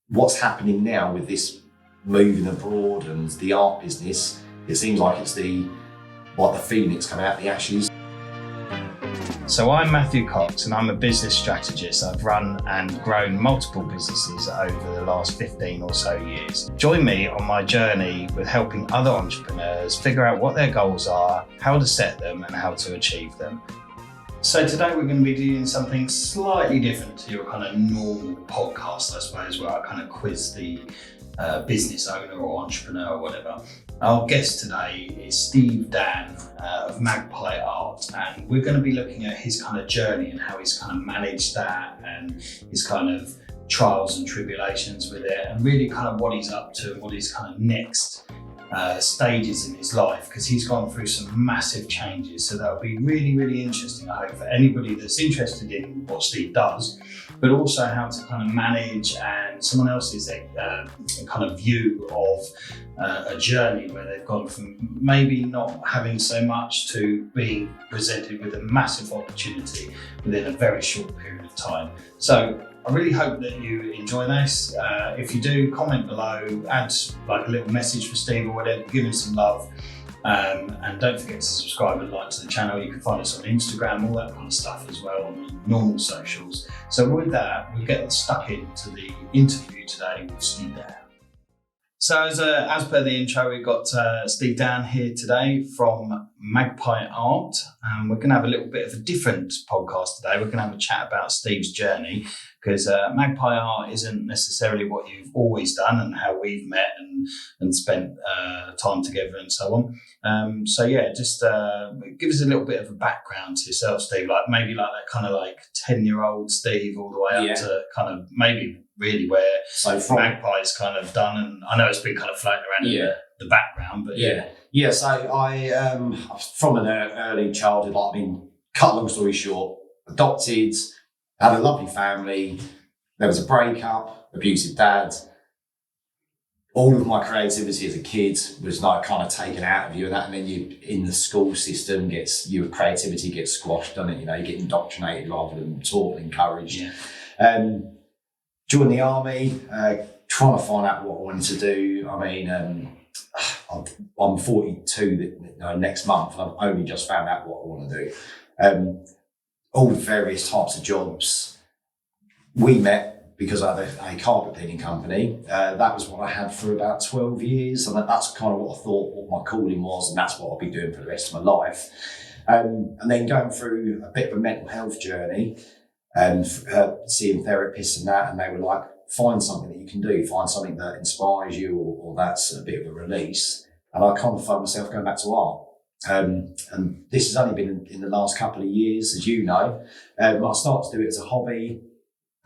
what's happening now with this moving abroad and the art business, it seems like it's the phoenix coming out of the ashes. So I'm Matthew Cox and I'm a business strategist. I've run and grown multiple businesses over the last 15 or so years. Join me on my journey with helping other entrepreneurs figure out what their goals are, how to set them and how to achieve them. So today we're going to be doing something slightly different to your kind of normal podcast, I suppose, where I kind of quiz the business owner or entrepreneur or whatever. Our guest today is Steve Dan of Magpie Art, and we're going to be looking at his kind of journey and how he's kind of managed that and his kind of trials and tribulations with it, and really kind of what he's up to and what his kind of next stages in his life, because he's gone through some massive changes. So that'll be really, really interesting, I hope, for anybody that's interested in what Steve does, but also how to kind of manage and someone else's kind of view of a journey where they've gone from maybe not having so much to being presented with a massive opportunity within a very short period of time. So I really hope that you enjoy this. If you do, comment below, add like a little message for Steve or whatever, give him some love. And don't forget to subscribe and like to the channel. You can find us on Instagram, all that kind of stuff as well, on normal socials. So with that, we'll get stuck into the interview today with Steve Dan. So as per the intro, we've got Steve Dan here today from Magpie Art. We're going to have a little bit of a different podcast today. We're going to have a chat about Steve's journey, because Magpie Art isn't necessarily what you've always done and how we've met and spent time together and so on. So yeah, just give us a little bit of a background to yourself, Steve, like maybe like that kind of like 10-year-old Steve all the way up to kind of maybe really where Magpie's kind of done. And I know it's been kind of floating around in the background, but Yeah, so I, from an early childhood, like, I mean, cut a long story short, adopted, had a lovely family, there was a breakup, abusive dad. All of my creativity as a kid was like kind of taken out of you, and then you in the school system your creativity gets squashed, doesn't it? You know, you get indoctrinated rather than taught and encouraged. Yeah. Joined the army, trying to find out what I wanted to do. I mean, I'm 42 next month, and I've only just found out what I want to do. All various types of jobs. We met because I had a carpet cleaning company. That was what I had for about 12 years, and that's kind of what I thought what my calling was, and that's what I'll be doing for the rest of my life. And then going through a bit of a mental health journey and seeing therapists and that, and they were like, find something that you can do, find something that inspires you or that's a bit of a release. And I kind of found myself going back to art. And this has only been in the last couple of years, as you know. I started to do it as a hobby.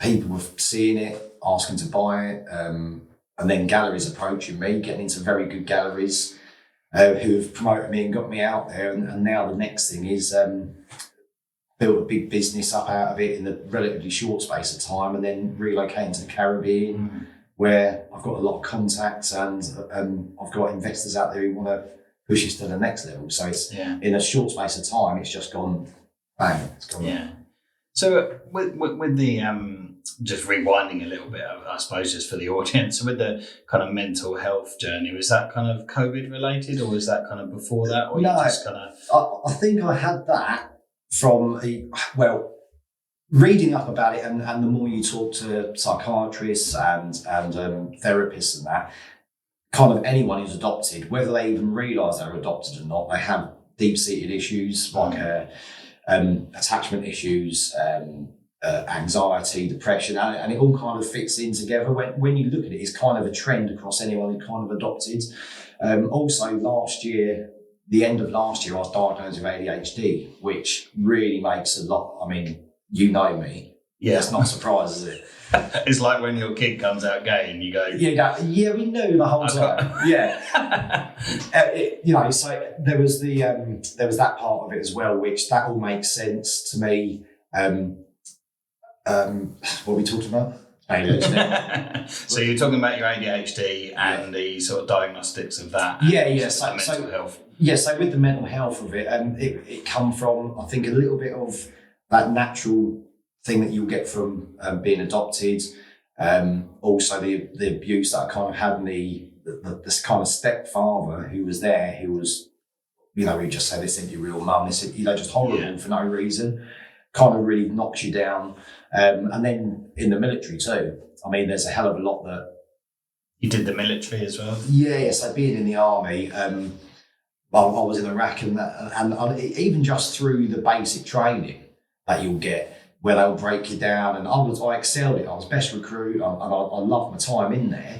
People were seeing it, asking to buy it, and then galleries approaching me, getting into very good galleries who have promoted me and got me out there. And now the next thing is build a big business up out of it in a relatively short space of time, and then relocating to the Caribbean, where I've got a lot of contacts and I've got investors out there who want to push us to the next level. So it's in a short space of time, it's just gone bang. It's gone. Yeah. So with the just rewinding a little bit, I suppose, just for the audience, so with the kind of mental health journey, was that kind of COVID related, or was that kind of before that, or no, you just kind of? I think I had that from reading up about it, and the more you talk to psychiatrists and therapists and that, kind of anyone who's adopted, whether they even realise they're adopted or not, they have deep-seated issues like attachment issues, anxiety, depression, and it all kind of fits in together. When you look at it, it's kind of a trend across anyone who kind of adopted. Also, the end of last year, I was diagnosed with ADHD, which really makes a lot. I mean, you know me. Yeah. That's not a surprise, is it? It's like when your kid comes out gay and you go... Yeah, we knew the whole time. Yeah. So there was that part of it as well, which that all makes sense to me. What are we talking about? ADHD. So you're talking about your ADHD and the sort of diagnostics of that. So mental health. Yeah, so with the mental health of it, it come from, I think, a little bit of that natural thing that you'll get from being adopted. Also the abuse that I kind of had in this kind of stepfather who was there, who was, he just said, this isn't your real mum, this is, just horrible for no reason, kind of really knocks you down. And then in the military too, I mean, there's a hell of a lot that... You did the military as well? Yeah, so being in the army, I was in Iraq, and even just through the basic training that you'll get, where they'll break you down, and I excelled it. I was best recruit, and I loved my time in there,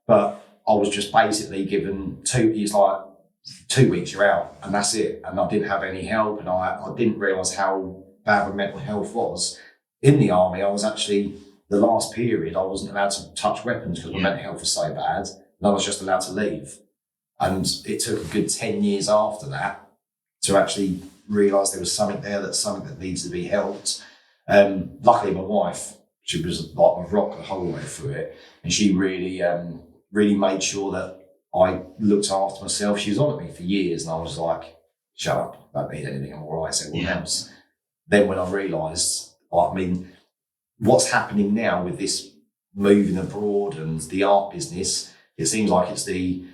but I was just basically given 2 weeks you're out, and that's it. And I didn't have any help, and I didn't realise how bad my mental health was. In the army, I was actually, the last period, I wasn't allowed to touch weapons because my mental health was so bad, and I was just allowed to leave. And it took a good 10 years after that to actually realise there was something there, something that needs to be helped. Luckily, my wife, she was like a rock the whole way through it, and she really made sure that I looked after myself. She was on at me for years, and I was like, shut up, I don't need anything, I'm all right, it's everyone else. Then when I realised, what's happening now with this moving abroad and the art business, it seems like it's the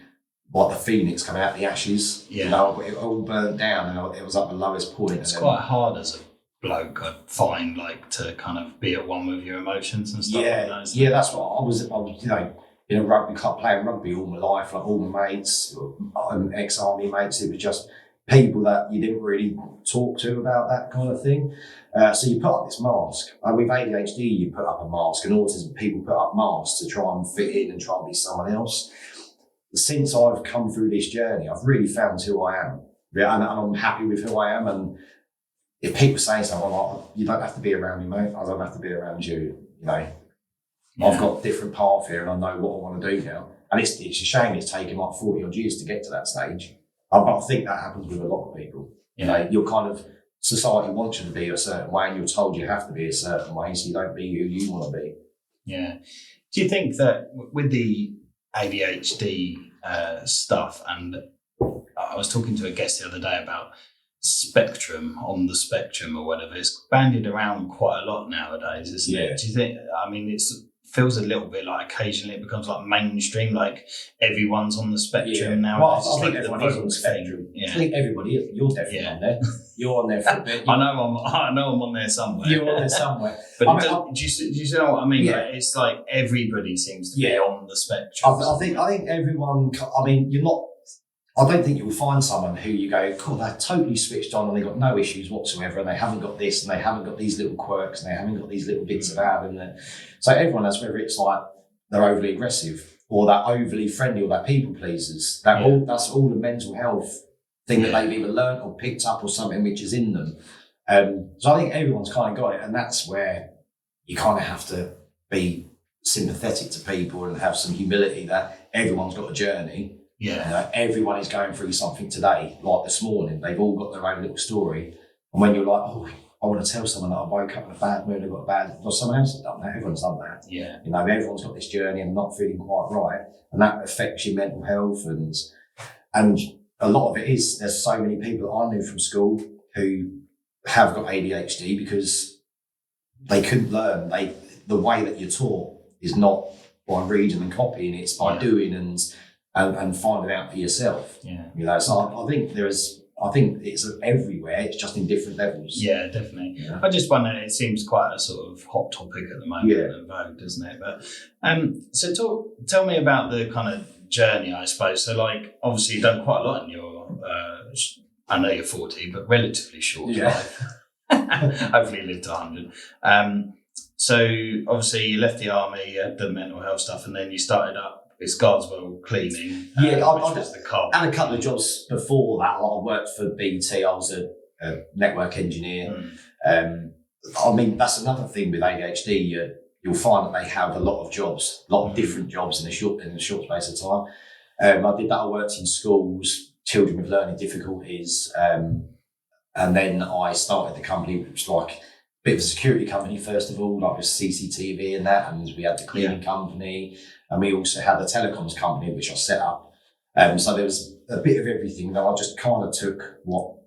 phoenix coming out of the ashes. It all burnt down, and it was at the lowest point. It's quite hard as a bloke, I find, to kind of be at one with your emotions and stuff. Yeah, that's what I was in a rugby club, playing rugby all my life, like all my mates, ex-army mates, it was just people that you didn't really talk to about that kind of thing. So you put up this mask. With ADHD, you put up a mask, and autism, people put up masks to try and fit in and try and be someone else. Since I've come through this journey, I've really found who I am. Yeah, and I'm happy with who I am. And if people say something like, you don't have to be around me, mate, I don't have to be around you, I've got a different path here, and I know what I want to do now. And it's a shame it's taken like 40 odd years to get to that stage. But I think that happens with a lot of people. You're kind of, society wants you to be a certain way, and you're told you have to be a certain way, so you don't be who you want to be. Yeah. Do you think that with the ADHD stuff, and I was talking to a guest the other day about spectrum, on the spectrum or whatever, it's bandied around quite a lot nowadays, isn't it? Do you think, it feels a little bit like occasionally it becomes like mainstream, like everyone's on the spectrum now. Well, I think everyone is on the spectrum. I think everybody is. You're definitely on there. You're on there for a bit. I know I'm on there somewhere. You're on there somewhere. But do you know what I mean? Like, it's like everybody seems to be on the spectrum. I think everyone. You're not. I don't think you'll find someone who you go, cool, they're totally switched on and they've got no issues whatsoever, and they haven't got this, and they haven't got these little quirks, and they haven't got these little bits about them. So everyone has, whether it's like they're overly aggressive, or they're overly friendly, or they're people pleasers. That's all a mental health thing that they've either learned or picked up, or something which is in them. So I think everyone's kind of got it, and that's where you kind of have to be sympathetic to people and have some humility that everyone's got a journey. Everyone is going through something today. Like this morning, they've all got their own little story. And when you're like, oh, I want to tell someone that I woke up in a bad mood, someone else has done that. Everyone's done that. Everyone's got this journey and not feeling quite right, and that affects your mental health. And a lot of it is, there's so many people that I knew from school who have got ADHD because they couldn't learn. The way that you're taught is not by reading and copying; it's by doing and finding out for yourself. So I think it's everywhere. It's just in different levels. Yeah, definitely. I just wonder, it seems quite a sort of hot topic at the moment, and vogue, doesn't it? But so tell me about the kind of journey, I suppose. So, like, obviously you've done quite a lot in your. I know you're 40, but relatively short life. Hopefully, you lived to 100. So obviously you left the army, you had the mental health stuff, and then you started up. It's Guardswell Cleaning. I had a couple of jobs before that. I worked for BT. I was a network engineer. That's another thing with ADHD. You'll find that they have a lot of jobs, a lot of different jobs in a short space of time. I did that. I worked in schools, children with learning difficulties, and then I started the company, which was like a bit of a security company first of all, like with CCTV and that, and we had the cleaning company. And we also had a telecoms company, which I set up. So there was a bit of everything that I just kind of took what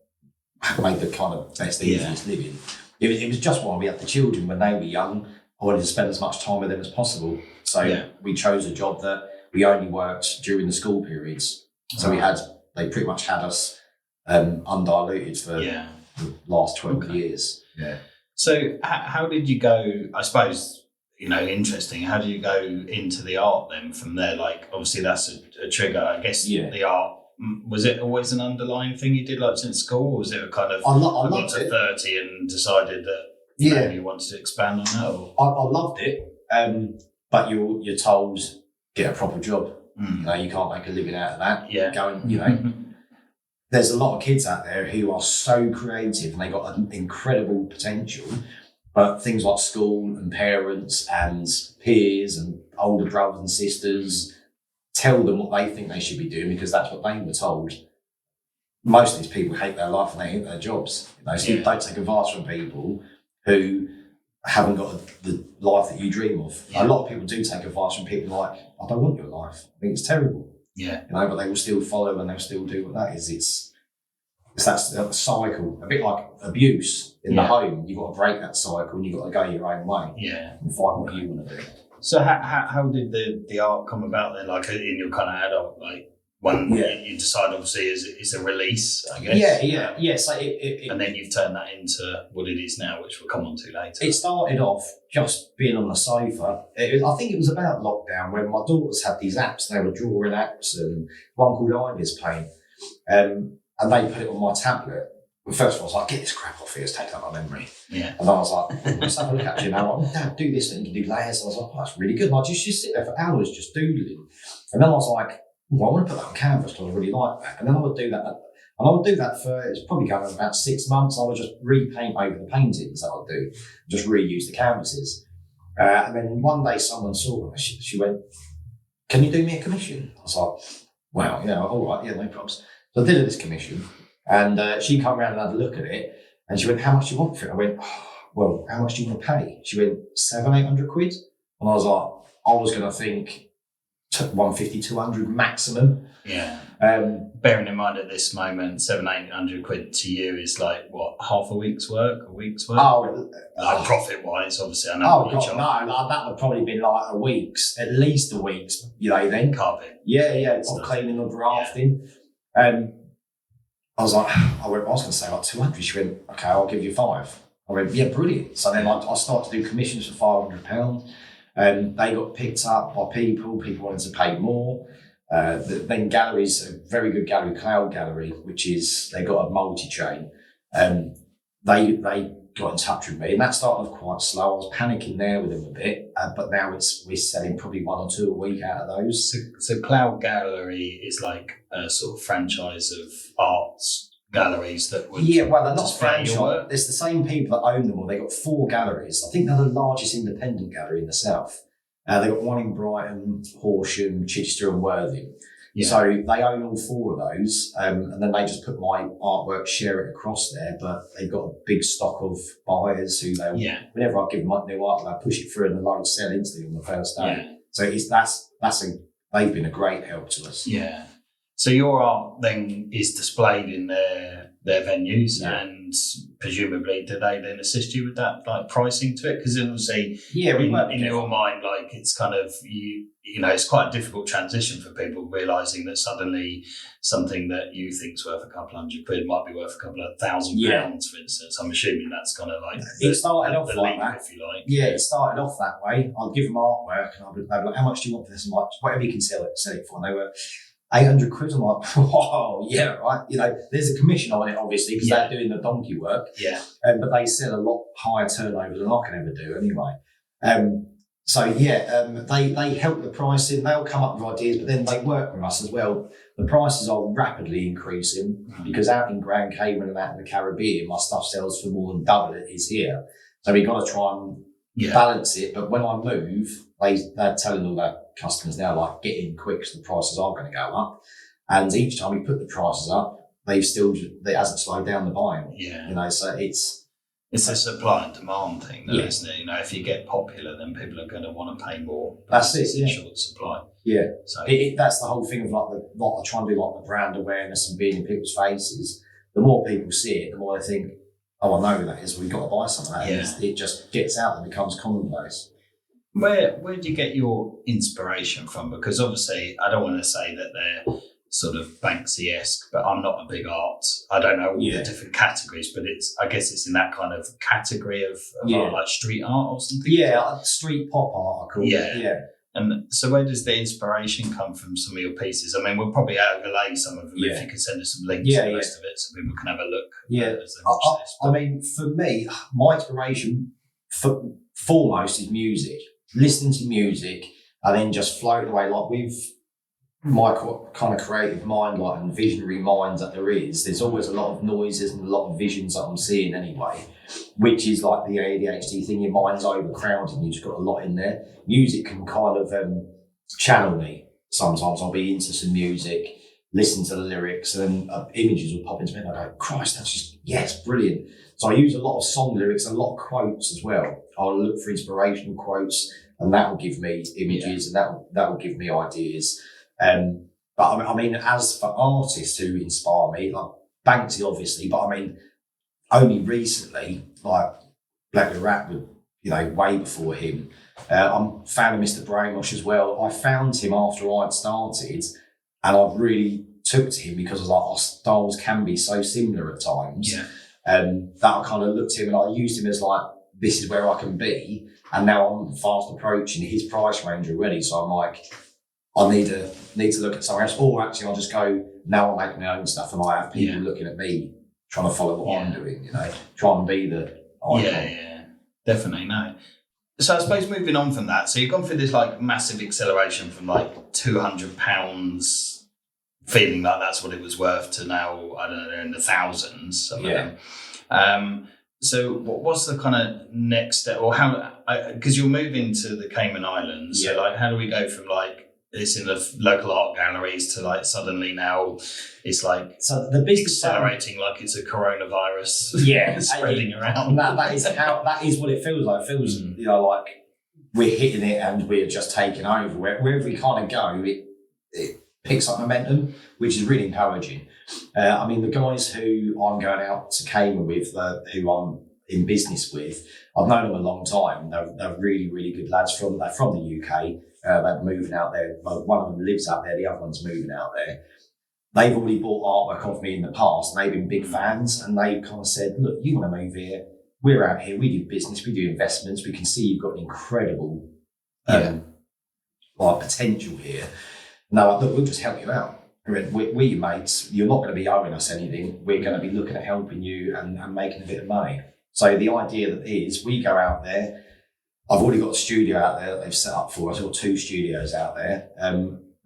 made the kind of best, easiest living. It was just while we had the children when they were young. I wanted to spend as much time with them as possible. So we chose a job that we only worked during the school periods. So they pretty much had us undiluted for the last 12 years. Yeah. So how did you go, I suppose, interesting, how did you go into the art then from there? Like, obviously that's a trigger, I guess. The art, was it always an underlying thing you did like since school, or was it a kind of, I got to 30 and decided that you wanted to expand on that? Or? I loved it, but you're told, get a proper job. You can't make a living out of that. There's a lot of kids out there who are so creative and they got an incredible potential, but things like school and parents and peers and older brothers and sisters tell them what they think they should be doing because that's what they were told. Most of these people hate their life and they hate their jobs. So you don't take advice from people who haven't got the life that you dream of. A lot of people do take advice from people like, I don't want your life. I think it's terrible. But they will still follow and they'll still do what that is. It's that cycle, a bit like abuse in the home. You've got to break that cycle and you've got to go your own way and find what you want to do. So how did the art come about then? Like in your kind of adult, like when you decide obviously it's a release, I guess. Yeah. So and then you've turned that into what it is now, which we'll come on to later. It started off just being on the sofa. I think it was about lockdown when my daughters had these apps. They were drawing apps and one called Iris Paint. And they put it on my tablet. Well, first of all, I was like, get this crap off here, it's taking up my memory. And then I was like, let's have a look at you now. Like, Dad, do this and you can do layers. And I was like, oh, that's really good. And I just sit there for hours just doodling. And then I was like, well, I want to put that on canvas because I really like that. And then I would do that. And I would do that for, it's probably going on about 6 months. I would just repaint over the paintings that I'd do, just reuse the canvases. And then one day someone saw me, she went, can you do me a commission? I was like, wow, all right, no problems. So I did this commission and she came around and had a look at it and she went, how much do you want for it? I went, well, how much do you want to pay? She went, 700-800 quid. And I was like, I was going to think 150, 200 maximum. Bearing in mind at this moment, 700-800 quid to you is like what, half a week's work? Profit wise, obviously. I know. Oh god, no, that would probably be like a week's, at least a week's. Then carving. Or cleaning or drafting. I was like, I was going to say like 200. She went, okay, I'll give you 5. I went, yeah, brilliant. So then I started to do commissions for £500. They got picked up by people wanted to pay more. Then galleries, a very good gallery, Cloud Gallery, which is, they got a multi-chain. They got in touch with me and that started off quite slow. I was panicking there with them a bit, but now we're selling probably 1 or 2 a week out of those. So Cloud Gallery is like a sort of franchise of arts galleries that would... Yeah, well, they're not franchise. It's the same people that own them all. They got 4 galleries. I think they're the largest independent gallery in the south. They got one in Brighton, Horsham, Chichester and Worthing. So they own all 4 of those, and then they just put my artwork, share it across there. But they've got a big stock of buyers who they, whenever I give them new art, they push it through and the load sell instantly on the first day. So they've been a great help to us. So your art then is displayed in their venues, and presumably do they then assist you with that, like pricing to it? Because obviously, in your mind, like it's kind of it's quite a difficult transition for people realizing that suddenly something that you think's worth a couple hundred quid might be worth a couple of £1,000, for instance. I'm assuming that's kind of like it started off like leap, that, if you like. Yeah, it started off that way. I'd give them artwork and they'd be like, how much do you want for this? I'm like, whatever you can sell it for. And they were 800 quid. I'm like, wow, yeah, right. There's a commission on it, obviously, because they're doing the donkey work. But they sell a lot higher turnover than I can ever do anyway. They help the pricing. They'll come up with ideas, but then they work with us as well. The prices are rapidly increasing because out in Grand Cayman and out in the Caribbean, my stuff sells for more than double it is here. So we've got to try and balance it. But when I move, they're telling all their customers now, like, get in quick because the prices are going to go up. And each time we put the prices up, it hasn't slowed down the buying. So it's a supply and demand thing, though, isn't it? If you get popular, then people are going to want to pay more. That's it. Short supply. So that's the whole thing of I try and do like the brand awareness and being in people's faces. The more people see it, the more they think, oh, I know who that is. We've got to buy some of that. Yeah. And it just gets out and becomes commonplace. Where do you get your inspiration from? Because obviously, I don't want to say that they're sort of Banksy-esque, but I'm not a big art. I don't know all the different categories, but I guess it's in that kind of category of art, like street art or something. Yeah, street pop art, I call it. Yeah. And so where does the inspiration come from some of your pieces? I mean, we'll probably overlay some of them if you can send us some links to the rest of it so people can have a look. Yeah. I mean, for me, my inspiration foremost is music. Listening to music and then just floating away. Like with my kind of creative mind, like and visionary mind that there is, there's always a lot of noises and a lot of visions that I'm seeing anyway, which is like the ADHD thing. Your mind's overcrowded and you've just got a lot in there. Music can kind of channel me. Sometimes I'll be into some music, listen to the lyrics, and then images will pop into me and I go, Christ, that's just, yes, brilliant. So I use a lot of song lyrics, a lot of quotes as well. I'll look for inspirational quotes and that will give me images and that will give me ideas. But I mean, as for artists who inspire me, like Banksy, obviously, but I mean, only recently, like Black the Rat, way before him. I'm a fan of Mr. Brainwash as well. I found him after I'd started and I really took to him because I was like, our styles can be so similar at times. Yeah. That I kind of looked at him and I used him as like, this is where I can be. And now I'm fast approaching his price range already. So I'm like, I need to look at somewhere else. Or actually, I'll just go, now I make my own stuff and I have people looking at me, trying to follow what I'm doing, try and be the icon. Yeah, definitely, no. So I suppose moving on from that, so you've gone through this like massive acceleration from like £200 feeling like that's what it was worth to now, I don't know, in the thousands, some of them. So what's the kind of next step, or how, because you're moving to the Cayman Islands, so like how do we go from like it's in the local art galleries to like suddenly now it's like so the business accelerating like it's a coronavirus spreading around. That is what it feels like. It feels like we're hitting it and we're just taking over. Wherever we kind of go, it picks up momentum, which is really encouraging. I mean, the guys who I'm going out to Cayman with, who I'm in business with, I've known them a long time. They're really, really good lads from the UK. They're moving out there. One of them lives out there. The other one's moving out there. They've already bought artwork of me in the past and they've been big fans and they've kind of said, look, you want to move here? We're out here. We do business. We do investments. We can see you've got an incredible potential here. No, look, we'll just help you out. We're your mates. You're not going to be owing us anything. We're going to be looking at helping you and making a bit of money. So the idea that is we go out there. I've already got a studio out there that they've set up for us. I've got 2 studios out there.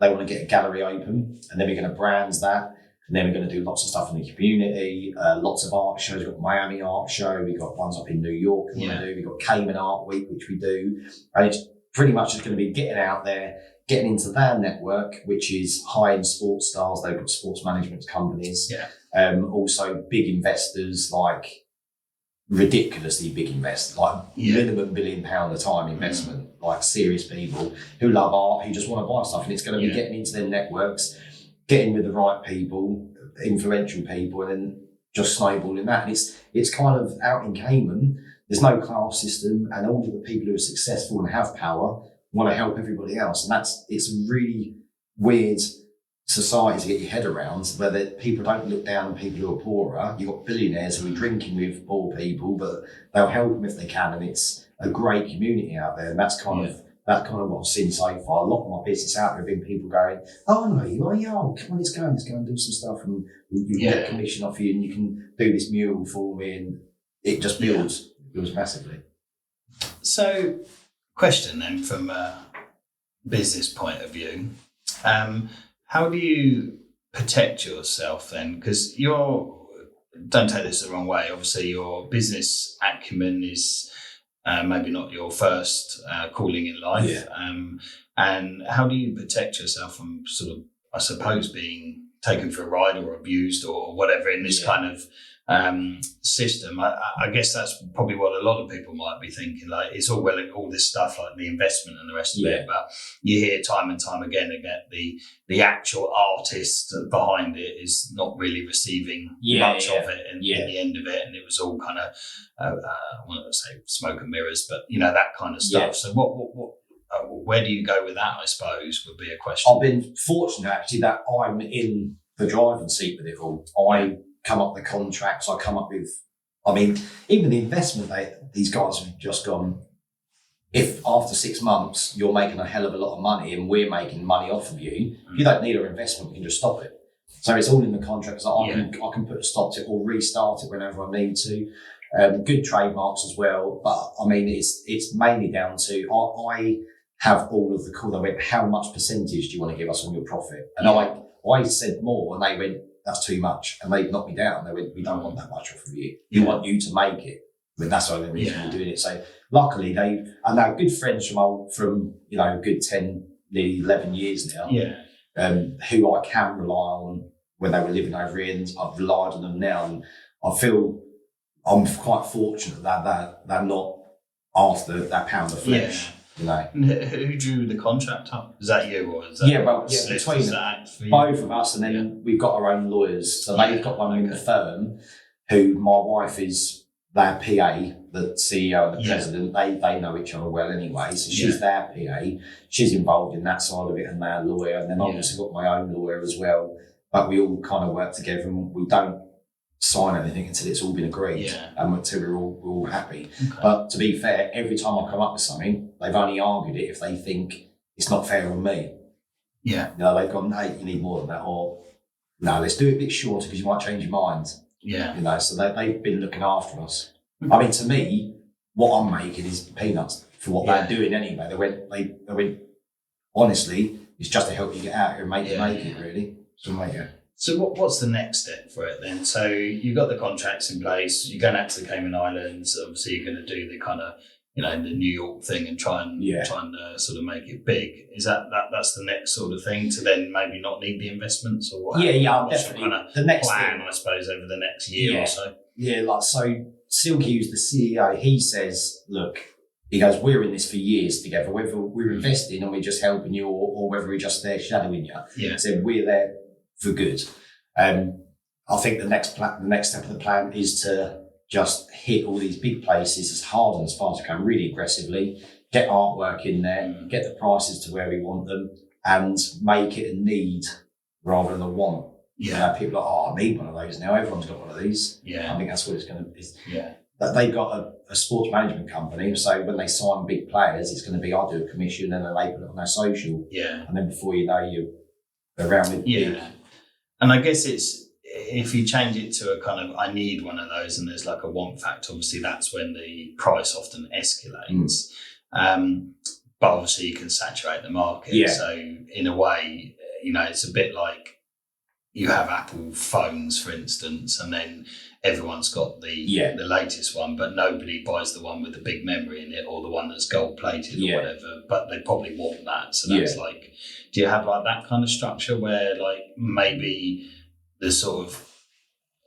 They want to get a gallery open and then we're going to brand that. And then we're going to do lots of stuff in the community, lots of art shows. We've got Miami Art Show. We've got ones up in New York we want to do. We've got Cayman Art Week, which we do. And it's pretty much just going to be getting out there, getting into their network, which is high-end sports stars. They've got sports management companies. Also big investors, like ridiculously big investors, like minimum £1 billion a time investment, like serious people who love art, who just want to buy stuff. And it's going to be getting into their networks, getting with the right people, influential people, and then just snowballing that. And it's kind of out in Cayman. There's no class system, and all of the people who are successful and have power want to help everybody else. And it's a really weird society to get your head around, where people don't look down on people who are poorer. You've got billionaires who are drinking with poor people, but they'll help them if they can. And it's a great community out there. And that's kind of what I've seen so far. A lot of my business out there have been people going, oh, no, you are, come on, let's go and do some stuff. And you can get commission off you and you can do this mural for me. And it just builds massively. So, question then from a business point of view, how do you protect yourself then? Because don't take this the wrong way, obviously your business acumen is maybe not your first calling in life. And how do you protect yourself from sort of, I suppose, being taken for a ride or abused or whatever in this kind of system. I guess that's probably what a lot of people might be thinking. Like, it's all well, all this stuff like the investment and the rest of it, but you hear time and time again the actual artist behind it is not really receiving much of it in the end of it, and it was all kind of I want to say smoke and mirrors, but that kind of stuff. So what where do you go with that, I suppose, would be a question. I've been fortunate actually that I'm in the driving seat with it all. I come up with the contracts, I come up with, even the investment, these guys have just gone, if after 6 months you're making a hell of a lot of money and we're making money off of you, you don't need our investment, we can just stop it. So it's all in the contracts that I can put a stop to it or restart it whenever I need to. Good trademarks as well, but it's mainly down to, I have all of the call. They went, how much percentage do you want to give us on your profit? And I said more, and they went, that's too much. And they knocked me down. They went, we don't want that much off of you. We want you to make it. That's why they're originally doing it. So luckily I know good friends from good 10, nearly 11 years now, who I can rely on when they were living over here, and I've relied on them now. And I feel I'm quite fortunate that they're not after that pound of flesh. And who drew the contract up? Is that you, or is that between both of us, and then we've got our own lawyers. So they've got one in the firm, who my wife is their PA, the CEO and the president. They know each other well anyway. So she's their PA. She's involved in that side of it, and their lawyer. And then I've also got my own lawyer as well. But we all kind of work together, and we don't sign anything until it's all been agreed and until we're all happy. Okay. But to be fair, every time I come up with something, they've only argued it if they think it's not fair on me. Yeah. They've gone, hey, you need more than that, or no, let's do it a bit shorter because you might change your mind. Yeah. So they've been looking after us. Okay. To me, what I'm making is peanuts for what they're doing anyway. They went, honestly, it's just to help you get out here and make it really. So what's the next step for it then? So you've got the contracts in place, you're going out to the Cayman Islands, obviously you're going to do the kind of, the New York thing and try and sort of make it big. Is that's the next sort of thing to then maybe not need the investments, or what? Definitely. Kind of the next plan, thing, I suppose, over the next year or so. Yeah, so Silky, who's the CEO, he says, look, he goes, we're in this for years together, whether we're investing and we're just helping you or whether we're just there shadowing you. He said, we're there for good. I think the next step of the plan is to just hit all these big places as hard and as fast as I can, really aggressively, get artwork in there, get the prices to where we want them, and make it a need rather than a want. People are like, I need one of those now. Everyone's got one of these. I think that's what it's going to be. That they've got a sports management company, so when they sign big players, it's going to be, I do a commission and then they put it on their social. And then before you know, you're around with big. And I guess it's, if you change it to a kind of, I need one of those, and there's like a want factor, obviously that's when the price often escalates. But obviously you can saturate the market. So in a way, it's a bit like you have Apple phones, for instance, and then everyone's got the latest one, but nobody buys the one with the big memory in it or the one that's gold plated or whatever, but they probably want that. So that's like, do you have like that kind of structure where like maybe the sort of,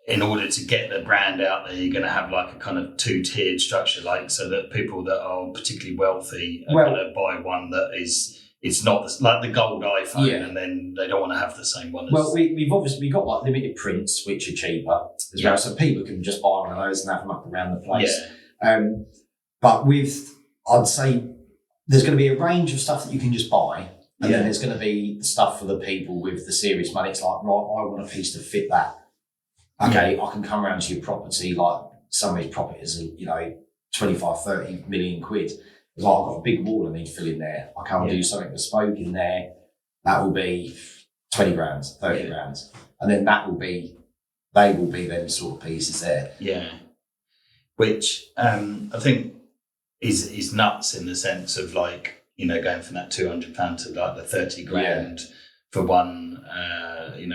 in order to get the brand out there, you're going to have like a kind of 2-tiered structure, like so that people that are particularly wealthy are going to buy one that is, it's not like the gold iPhone, and then they don't want to have the same one. Well, we've obviously got like limited prints, which are cheaper as well, so people can just buy one of those and have them up around the place. But I'd say there's going to be a range of stuff that you can just buy, and then there's going to be stuff for the people with the serious money. It's like, right, I want a piece to fit that. Okay, I can come around to your property, like some of these properties are, 25, 30 million quid. It's like, I've got a big wall I need to fill in there. I can't do something bespoke in there. That will be 20 grand, 30 grand. And then they will be them sort of pieces there. Which I think is nuts in the sense of like, going from that £200 to like the 30 grand for one,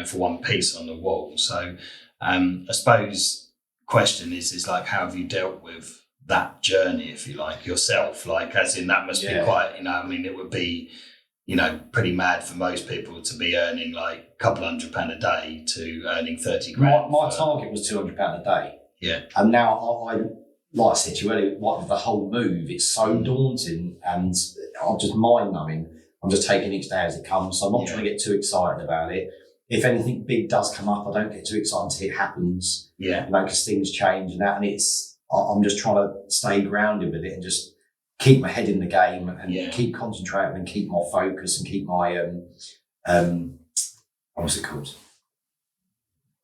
for one piece on the wall. So I suppose question is like, how have you dealt with that journey, if you like, yourself? Like, as in that must be quite, it would be pretty mad for most people to be earning like a couple £100 a day to earning 30 grand. My target was £200 a day. Yeah. And now I like I said to you earlier, with the whole move, it's so daunting and I'm just mind numbing. I'm just taking each day as it comes. So I'm not trying to get too excited about it. If anything big does come up, I don't get too excited until it happens. Yeah. Because things change and that. And I'm just trying to stay grounded with it and just keep my head in the game and keep concentrating and keep my focus and keep my, what's it called?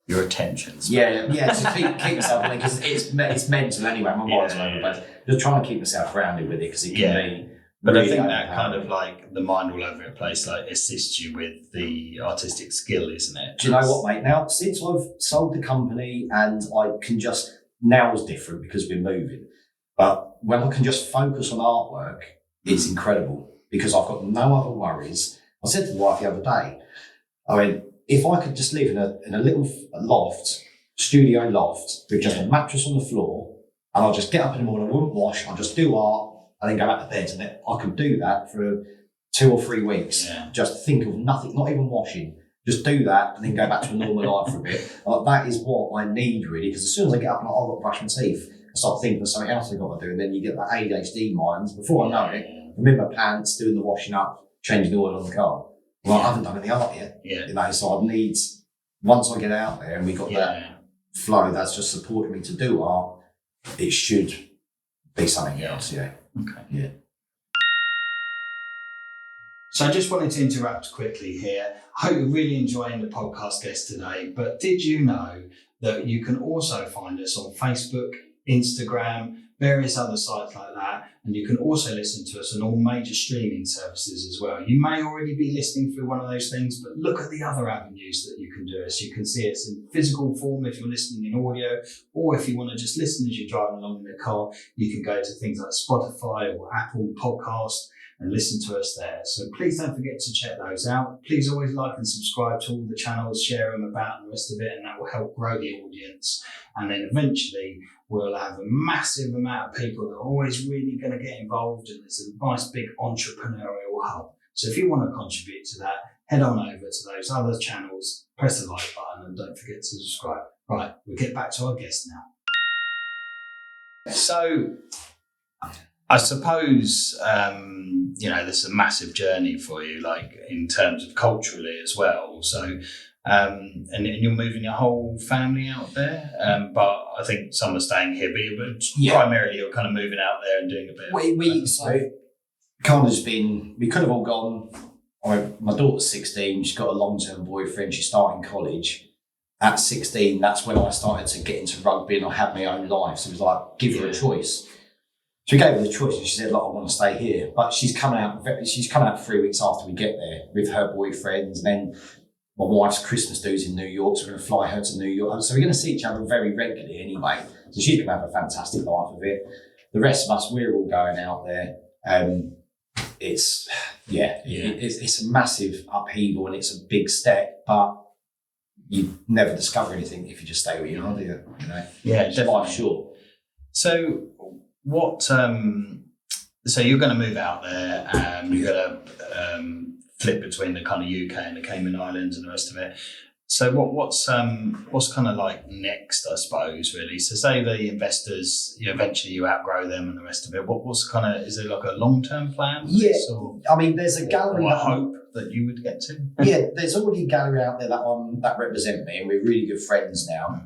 Your attention. Yeah, to keep myself in it because it's mental anyway. My mind's all over the place. Just trying to keep myself grounded with it because it can be. But really I think that kind of like the mind all over the place, like assists you with the artistic skill, isn't it? Do you know what, mate? Now, since I've sold the company and I can now is different because we're moving. But when I can just focus on artwork, it's incredible because I've got no other worries. I said to the wife the other day, I mean, if I could just live in a little studio loft with just a mattress on the floor and I'll just get up in the morning, I wouldn't wash, I'll just do art, and then go back to bed, and I could do that for 2 or 3 weeks. Yeah. Just think of nothing, not even washing. Just do that, and then go back to a normal life for a bit. That is what I need, really, because as soon as I get up and I've got to brush my teeth, I start thinking of something else I've got to do, and then you get that ADHD mind. Before I know it, I'm in my pants, doing the washing up, changing the oil on the car. Well, I haven't done any art yet. Yeah. So I need, once I get out there and we got that flow that's just supporting me to do art, it should be something else, Okay. Yeah. So I just wanted to interrupt quickly here. I hope you're really enjoying the podcast guest today, but did you know that you can also find us on Facebook, Instagram, various other sites like that, and you can also listen to us on all major streaming services as well. You may already be listening through one of those things, but look at the other avenues that you can do us. You can see us in physical form if you're listening in audio, or if you want to just listen as you're driving along in the car, you can go to things like Spotify or Apple Podcast and listen to us there. So please don't forget to check those out. Please always like and subscribe to all the channels, share them about and the rest of it, and that will help grow the audience. And then eventually we'll have a massive amount of people that are always really going to get involved, and it's a nice big entrepreneurial hub. So if you want to contribute to that, head on over to those other channels, press the like button, and don't forget to subscribe. Right, we'll get back to our guest now. So I suppose, this is a massive journey for you, like in terms of culturally as well. So, and you're moving your whole family out there, but I think some are staying here, but primarily you're kind of moving out there and doing a bit. We could have all gone. My daughter's 16. She's got a long-term boyfriend. She's starting college. At 16, that's when I started to get into rugby and I had my own life. So it was like, give her a choice. So we gave her the choice and she said, look, I want to stay here. But she's coming out 3 weeks after we get there with her boyfriend. And then my wife's Christmas dues in New York, so we're going to fly her to New York. So we're going to see each other very regularly anyway. So she's going to have a fantastic life of it. The rest of us, we're all going out there. It's a massive upheaval and it's a big step, but you never discover anything if you just stay where you are, do you? Yeah, life's short. So what? So you're going to move out there. You're going to flip between the kind of UK and the Cayman Islands and the rest of it. So what's kind of like next, I suppose, really? So say the investors, eventually you outgrow them and the rest of it. What's kind of, is there like a long-term plan? Yeah, I mean, there's a gallery. I hope that you would get to. Yeah, there's already a gallery out there that represent me, and we're really good friends now.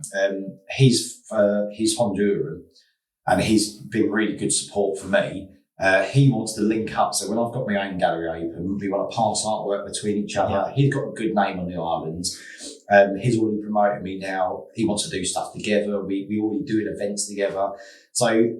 He's Honduran, and he's been really good support for me. He wants to link up, so when I've got my own gallery open, we want to pass artwork between each other. Yeah. He's got a good name on the islands. He's already promoted me now. He wants to do stuff together. We already doing events together. So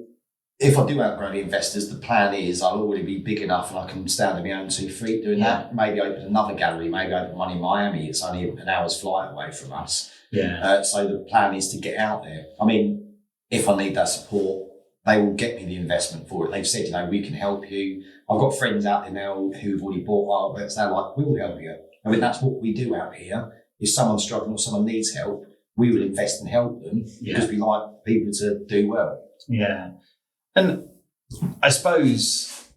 if I do outgrow the investors, the plan is I'll already be big enough and I can stand on my own 2 feet doing that. Maybe open another gallery, maybe open one in Miami. It's only an hour's flight away from us. Yeah. So the plan is to get out there. I mean, if I need that support, they will get me the investment for it. They've said, we can help you. I've got friends out there now who've already bought artworks. They're like, we will help you. I mean, that's what we do out here. If someone's struggling or someone needs help, we will invest and help them because we like people to do well. Yeah. And I suppose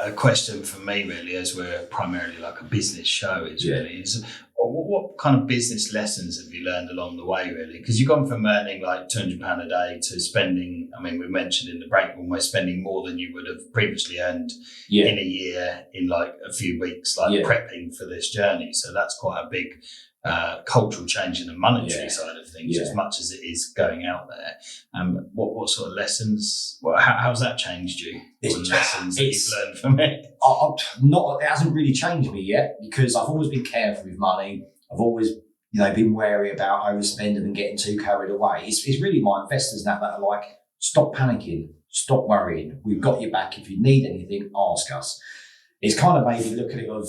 a question for me really, as we're primarily like a business show, is what kind of business lessons have you learned along the way, really? Because you've gone from earning like £200 a day to spending, I mean, we mentioned in the break, almost spending more than you would have previously earned in a year in like a few weeks, like prepping for this journey. So that's quite a big cultural change in the monetary side of things, as much as it is going out there. What sort of lessons, how's that changed you? Lessons that you've learned from it? It hasn't really changed me yet, because I've always been careful with money. I've always, been wary about overspending and getting too carried away. It's really my investors now that are like, stop panicking, stop worrying. We've got your back. If you need anything, ask us. It's kind of made me look at it of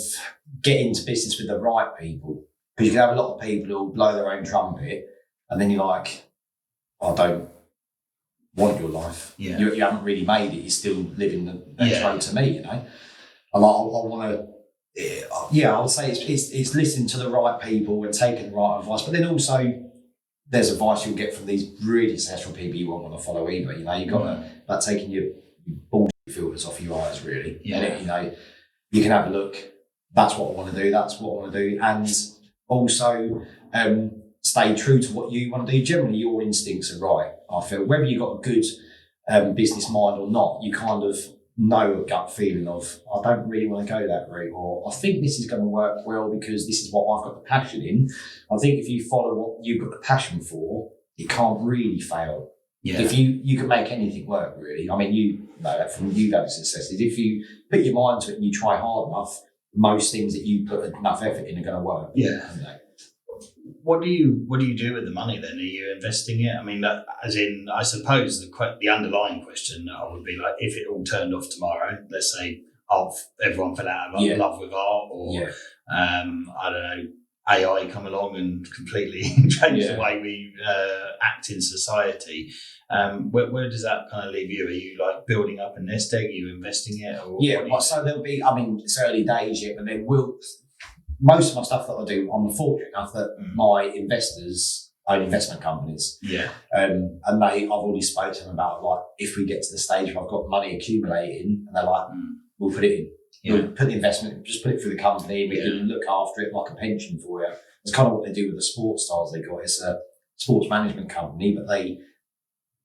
get into business with the right people. Because you can have a lot of people who blow their own trumpet, and then you're like, I don't want your life. Yeah. You haven't really made it. You're still living the next road to me, And I want to, I would say it's listening to the right people and taking the right advice. But then also, there's advice you'll get from these really successful people you won't want to follow either. You've got to, like, taking your bullshit filters off your eyes, really. Yeah. And you can have a look. That's what I want to do. That's what I want to do. And also, stay true to what you want to do. Generally, your instincts are right, I feel. Whether you've got a good business mind or not, you kind of know a gut feeling of, I don't really want to go that route, or I think this is going to work well because this is what I've got the passion in. I think if you follow what you've got the passion for, it can't really fail. Yeah. If you can make anything work, really. I mean, you know that from you've had success. If you put your mind to it and you try hard enough, most things that you put enough effort in are going to work. Yeah. What do you do with the money then? Are you investing it? I mean, as in, I suppose the underlying question would be like, if it all turned off tomorrow, let's say everyone fell out of love with art, or I don't know, AI come along and completely change the way we act in society. Where does that kind of leave you? Are you like building up a nest egg? Are you investing it? Or so there'll be, I mean, it's early days yet, but then most of my stuff that I do, I'm fortunate enough that my investors own investment companies. Yeah. And I've already spoken to them about, like, if we get to the stage where I've got money accumulating, and they're like, we'll put it in. Yeah. We'll put the investment, just put it through the company, and we can look after it like a pension for you. It's kind of what they do with the sports stars they got. It's a sports management company, but they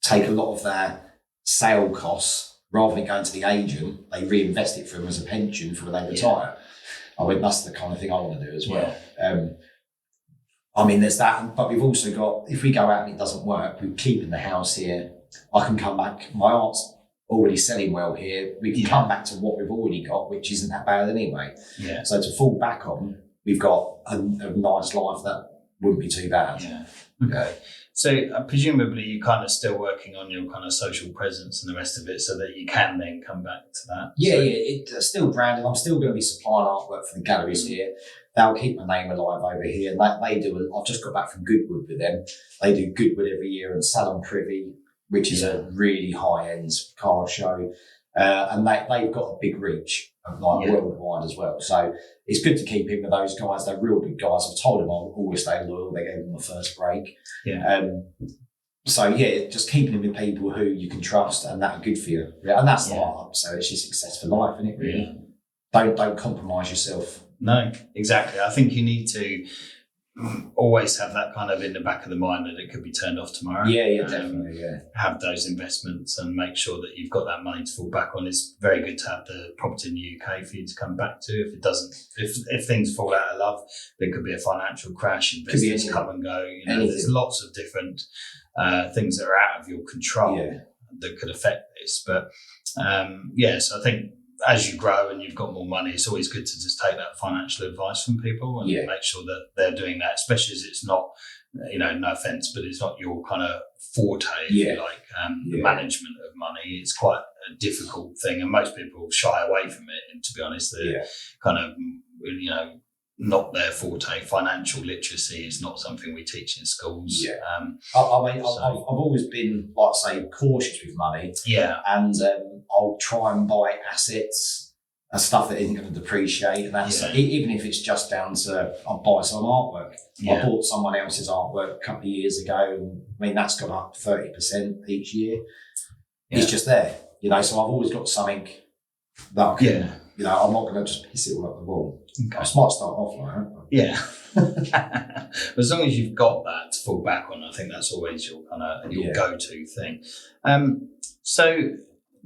take a lot of their sale costs, rather than going to the agent, they reinvest it for them as a pension for when they retire. I mean, that's the kind of thing I want to do as well. Yeah. I mean, there's that, but we've also got, if we go out and it doesn't work, we're keeping the house here. I can come back. My art's already selling well here. We can come back to what we've already got, which isn't that bad anyway. Yeah. So to fall back on, we've got a nice life that wouldn't be too bad. Yeah. Okay. So presumably you're kind of still working on your kind of social presence and the rest of it, so that you can then come back to that. Yeah, it's still branded. I'm still going to be supplying artwork for the galleries here. They'll keep my name alive over here. And they do. I've just got back from Goodwood with them. They do Goodwood every year, and Salon Privy, which is a really high-end card show. And they've got a big reach, worldwide as well. So it's good to keep in with those guys. They're real good guys. I've told them I'll always stay loyal. They gave them the first break. Yeah. Just keeping in with people who you can trust and that are good for you. Yeah, and that's life. So it's just success for life, isn't it, really? Yeah. Don't compromise yourself. No, exactly. I think you need to always have that kind of in the back of the mind that it could be turned off tomorrow. Definitely. Have those investments and make sure that you've got that money to fall back on. It's very good to have the property in the UK for you to come back to. If it doesn't, if things fall out of love, there could be a financial crash. Investors come and go. There's lots of different things that are out of your control that could affect this. But so I think, as you grow and you've got more money, it's always good to just take that financial advice from people and make sure that they're doing that, especially as it's not, no offense, but it's not your kind of forte, if you like. The management of money, it's quite a difficult thing, and most people shy away from it. And to be honest, they're kind of, not their forte. Financial literacy is not something we teach in schools. Yeah. I've always been, like I say, cautious with money. Yeah. And I'll try and buy assets and stuff that isn't going to depreciate. And that's even if it's just down to, I'll buy some artwork. Yeah. I bought someone else's artwork a couple of years ago. And I mean, that's gone up 30% each year. Yeah. It's just there, so I've always got something that I can, Yeah. you know, I'm not going to just piss it all up the wall. Okay. I might start off like that. But Yeah. As long as you've got that to fall back on, I think that's always your kind of your go-to thing. So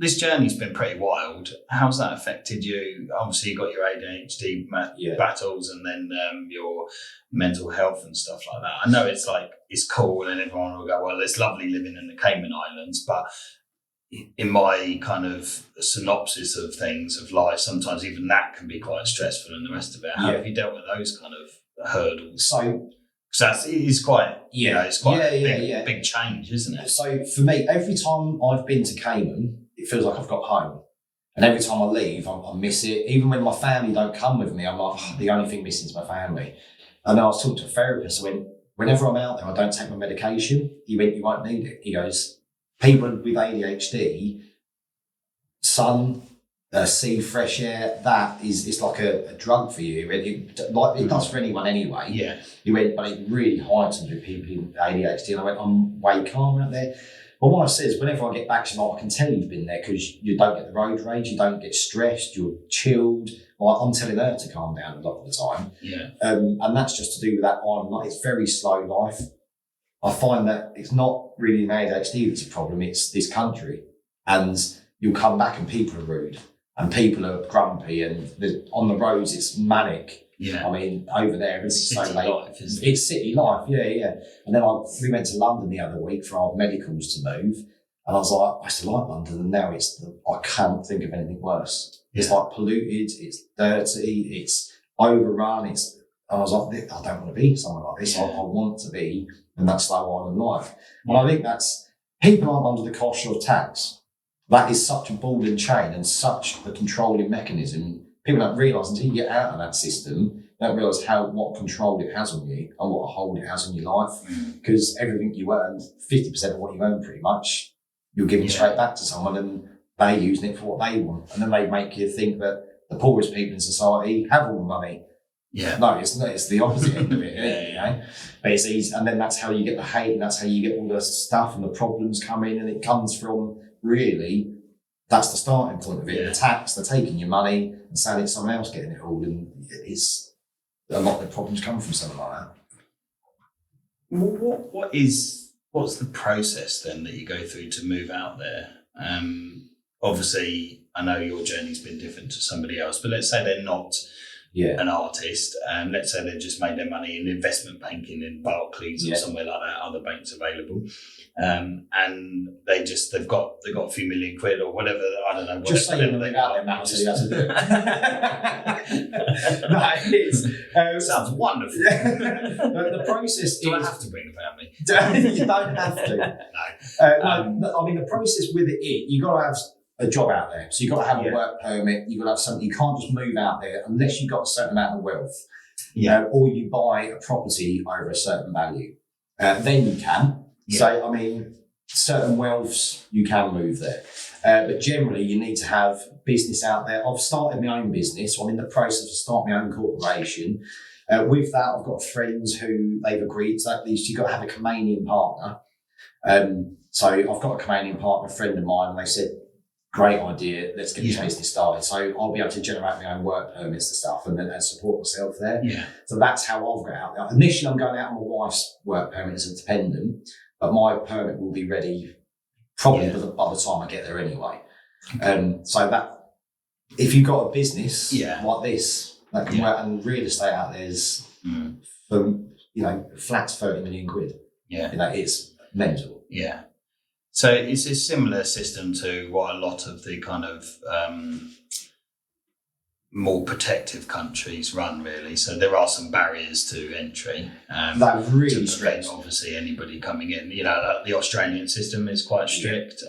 this journey's been pretty wild. How's that affected you? Obviously, you got your ADHD battles, and then your mental health and stuff like that. I know it's cool, and everyone will go, "Well, it's lovely living in the Cayman Islands," but in my kind of synopsis of things of life, sometimes even that can be quite stressful, and the rest of it. How have you dealt with those kind of hurdles? So. Because it's quite, you know, it's quite a big change, isn't it? So for me, every time I've been to Cayman, it feels like I've got home. And every time I leave, I miss it. Even when my family don't come with me, I'm like, the only thing missing is my family. And I was talking to a therapist, I went, whenever I'm out there, I don't take my medication. He went, you won't need it. He goes, people with ADHD, sun, sea, fresh air, it's like a drug for you. It does for anyone anyway. Yeah. He went, but it really heightens with people with ADHD. And I went, I'm way calmer out there. But what I say is, whenever I get back, I can tell you've been there because you don't get the road rage, you don't get stressed, you're chilled. Like, I'm telling her to calm down a lot of the time. Yeah. And that's just to do with that island life. It's very slow life. I find that it's not really an ADHD that's a problem, it's this country. And you'll come back and people are rude. And people are grumpy, and on the roads it's manic. Yeah. I mean, over there everything's so late. Life, isn't it? It's city life, yeah. And then we went to London the other week for our medicals to move, and I was like, I still like London, and now I can't think of anything worse. Yeah. It's like polluted, it's dirty, it's overrun. And I was like, I don't want to be somewhere like this. Yeah. I want to be in that slow island life, and I think that's people aren't under the cosh of tax. That is such a ball and chain and such a controlling mechanism. People don't realise until you get out of that system, they don't realise what control it has on you and what a hold it has on your life. Because everything you earn, 50% of what you earn pretty much, you're giving straight back to someone, and they're using it for what they want. And then they make you think that the poorest people in society have all the money. Yeah. No, it's not. It's the opposite end of it, you know. But it's easy, and then that's how you get the hate, and that's how you get all the stuff and the problems come in, and it comes from really, that's the starting point of it. The tax, they're taking your money and saying it's someone else getting it all, and it's a lot of the problems come from something like that. What's the process then that you go through to move out there? Obviously, I know your journey's been different to somebody else, but let's say they're not an artist, and let's say they've just made their money in investment banking in Barclays or somewhere like that, other banks available, and they've got a few million quid or whatever. I don't know. Just say you're out there, Matt, so you have to do it. No, it sounds wonderful. The process do is. I have to bring a family? You don't have to. No. I mean, the process with it, you've got to have a job out there. So you've got to have a work permit, you've got to have something. You can't just move out there unless you've got a certain amount of wealth. Or you buy a property over a certain value. Then you can. So, I mean, certain wealths, you can move there. But generally, you need to have business out there. I've started my own business. So I'm in the process of starting my own corporation. With that, I've got friends who they've agreed to at least you've got to have a Caymanian partner. So I've got a Caymanian partner, a friend of mine, and they said, great idea, let's get this business started. So I'll be able to generate my own work permits and stuff and support myself there. So that's how I've got out there. Initially, I'm going out on my wife's work permit as a dependent, but my permit will be ready probably by the time I get there anyway. So that, if you've got a business like this, that can work, and real estate out there is for, flat 30 million quid. It's mental. So it's a similar system to what a lot of the kind of more protective countries run, really. So there are some barriers to entry. That really prevent, obviously, anybody coming in. The Australian system is quite strict.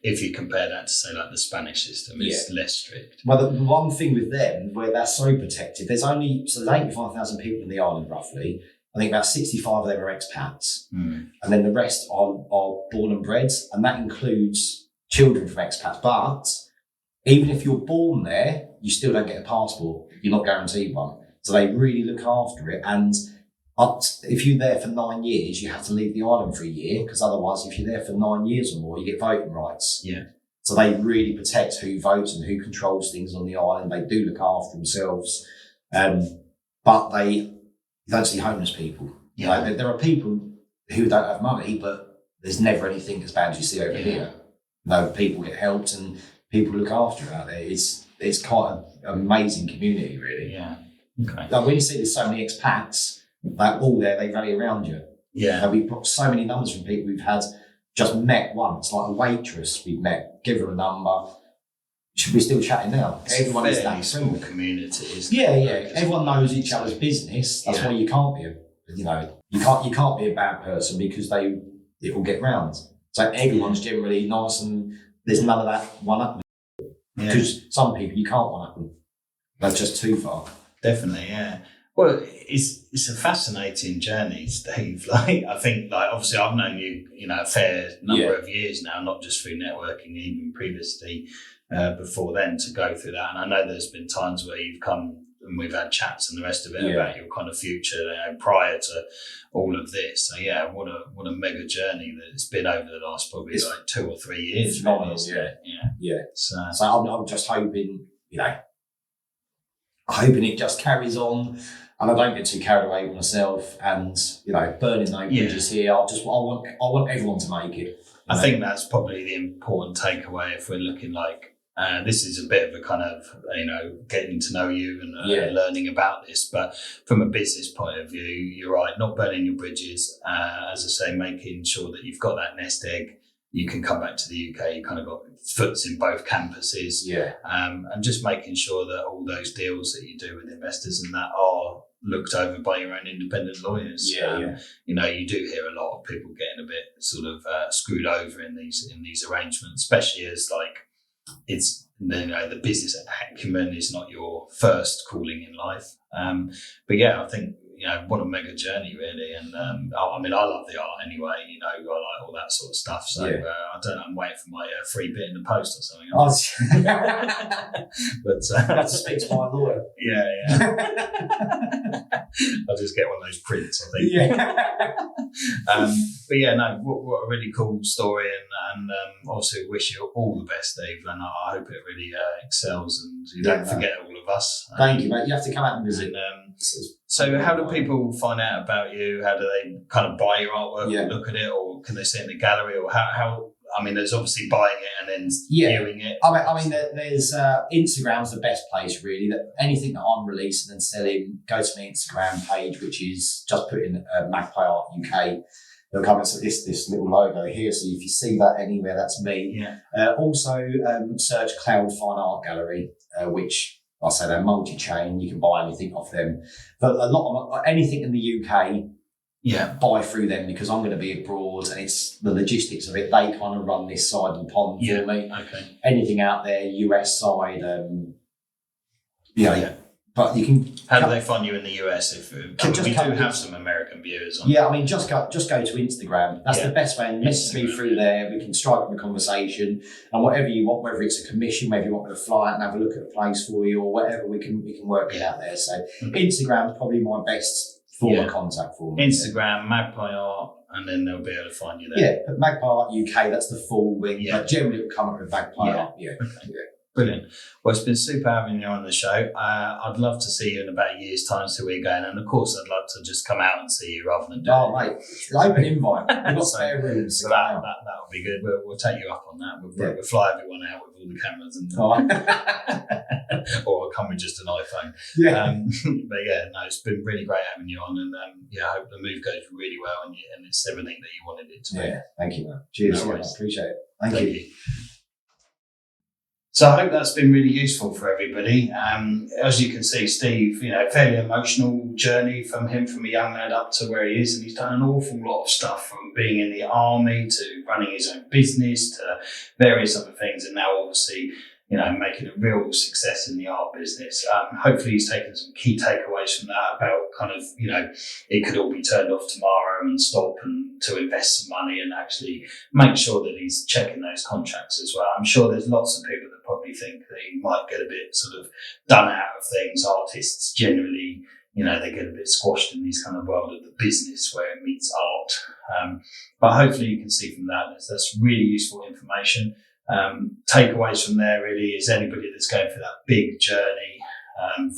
If you compare that to, say, like the Spanish system, it's less strict. Well, the one thing with them, where they're so protective, there's 85,000 people in the island, roughly. I think about 65 of them are expats. And then the rest are born and bred, and that includes children from expats. But even if you're born there, you still don't get a passport. You're not guaranteed one. So they really look after it. And if you're there for 9 years, you have to leave the island for a year, because otherwise, if you're there for 9 years or more, you get voting rights. So they really protect who votes and who controls things on the island. They do look after themselves. But you don't see homeless people. You know, there are people who don't have money, but there's never anything as bad as you see over here. You know, people get helped and people look after you out there. It's quite an amazing community, really. Yeah. Okay. Like when you see there's so many expats, like all there, they rally around you. Yeah. We've got so many numbers from people we've had just met once, like a waitress we've met, give her a number. Should we still chatting now? Everyone is that small community. Yeah. Everyone knows each other's business. That's why you can't be you can't be a bad person because it will get round. So everyone's generally nice and there's none of that one up. Because some people you can't one up them. That's just too far. Definitely, yeah. Well, it's a fascinating journey, Steve. Like I think, like obviously, I've known you, a fair number of years now, not just through networking, even previously before then to go through that. And I know there's been times where you've come and we've had chats and the rest of it about your kind of future prior to all of this. So yeah, what a mega journey that it's been over the last probably like 2 or 3 years. It's phenomenal, yeah. So I'm just hoping, hoping it just carries on and I don't get too carried away with myself and, burning no bridges here. I want everyone to make it. I think that's probably the important takeaway if we're looking like, this is a bit of a kind of, getting to know you and learning about this. But from a business point of view, you're right, not burning your bridges. As I say, making sure that you've got that nest egg. You can come back to the UK, you kind of got foots in both campuses. Yeah. And just making sure that all those deals that you do with investors and that are looked over by your own independent lawyers. You do hear a lot of people getting a bit sort of screwed over in these arrangements, especially as like it's the business acumen is not your first calling in life. But yeah, I think what a mega journey really, and I love the art anyway. I like all that sort of stuff. So I don't know. I'm waiting for my free bit in the post or something. But I have to speak to my lawyer. Yeah. I'll just get one of those prints, I think. But yeah, no, what a really cool story, and obviously wish you all the best, Dave, and I hope it really excels and you don't forget all of us. Thank you, mate. You have to come out and visit. So how do people find out about you? How do they kind of buy your artwork or look at it, or can they see it in the gallery, or how? I mean, there's obviously buying it and then viewing it. I mean, there's Instagram's the best place really. That anything that I'm releasing and selling, go to my Instagram page, which is just put in Magpie Art UK. It'll come into this little logo here. So if you see that anywhere, that's me. Yeah. Also, search Cloud Fine Art Gallery, which I say they're multi-chain. You can buy anything off them. But a lot of anything in the UK, buy through them because I'm going to be abroad and it's the logistics of it. They kind of run this side of the pond for me. Okay. Anything out there, US side, But you can. How do they find you in the US? We do have some American viewers on. Yeah, I mean, just go to Instagram. That's the best way. And message me through there. We can strike up a conversation, and whatever you want, whether it's a commission, maybe you want me to fly out and have a look at a place for you, or whatever, we can work it out there. So Instagram is probably my best form of contact for me. Instagram, Magpie Art, and then they'll be able to find you there. Yeah, but Magpie Art UK, that's the full wing. But generally, it will come up with Magpie Art. Yeah. Okay. Yeah. Brilliant. Well, it's been super having you on the show. I'd love to see you in about a year's time, see where you're going. And of course, I'd love to just come out and see you rather than do it. Mate, open invite. We've got spare rooms. So that would be good. We'll take you up on that. We'll fly everyone out with all the cameras. Or I'll come with just an iPhone. Yeah. But yeah, no, it's been really great having you on. And I hope the move goes really well and it's everything that you wanted it to be. Yeah, thank you, man. Cheers. No, I appreciate it. Thank you. So I hope that's been really useful for everybody. As you can see, Steve, fairly emotional journey from a young lad up to where he is. And he's done an awful lot of stuff, from being in the army to running his own business to various other things. And now obviously, making a real success in the art business. Hopefully he's taken some key takeaways from that about kind of, it could all be turned off tomorrow and stop and to invest some money and actually make sure that he's checking those contracts as well. I'm sure there's lots of people that probably think that he might get a bit sort of done out of things. Artists generally, they get a bit squashed in this kind of world of the business where it meets art. But hopefully you can see from that, that's really useful information. Takeaways from there really is anybody that's going through that big journey,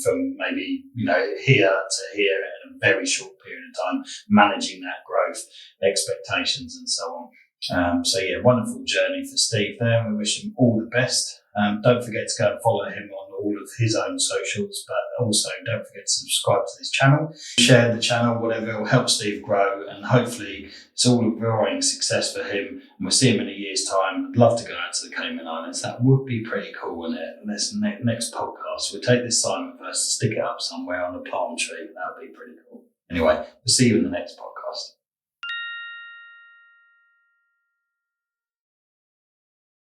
from maybe, here to here in a very short period of time, managing that growth, expectations and so on. Wonderful journey for Steve there. We wish him all the best. Don't forget to go and follow him on all of his own socials, but also don't forget to subscribe to this channel, share the channel, whatever, it will help Steve grow, and hopefully it's all a growing success for him, and we'll see him in a year's time. I'd love to go out to the Cayman Islands. That would be pretty cool, wouldn't it? And this next podcast, we'll take this Simon first, stick it up somewhere on a palm tree. That would be pretty cool. Anyway, we'll see you in the next podcast.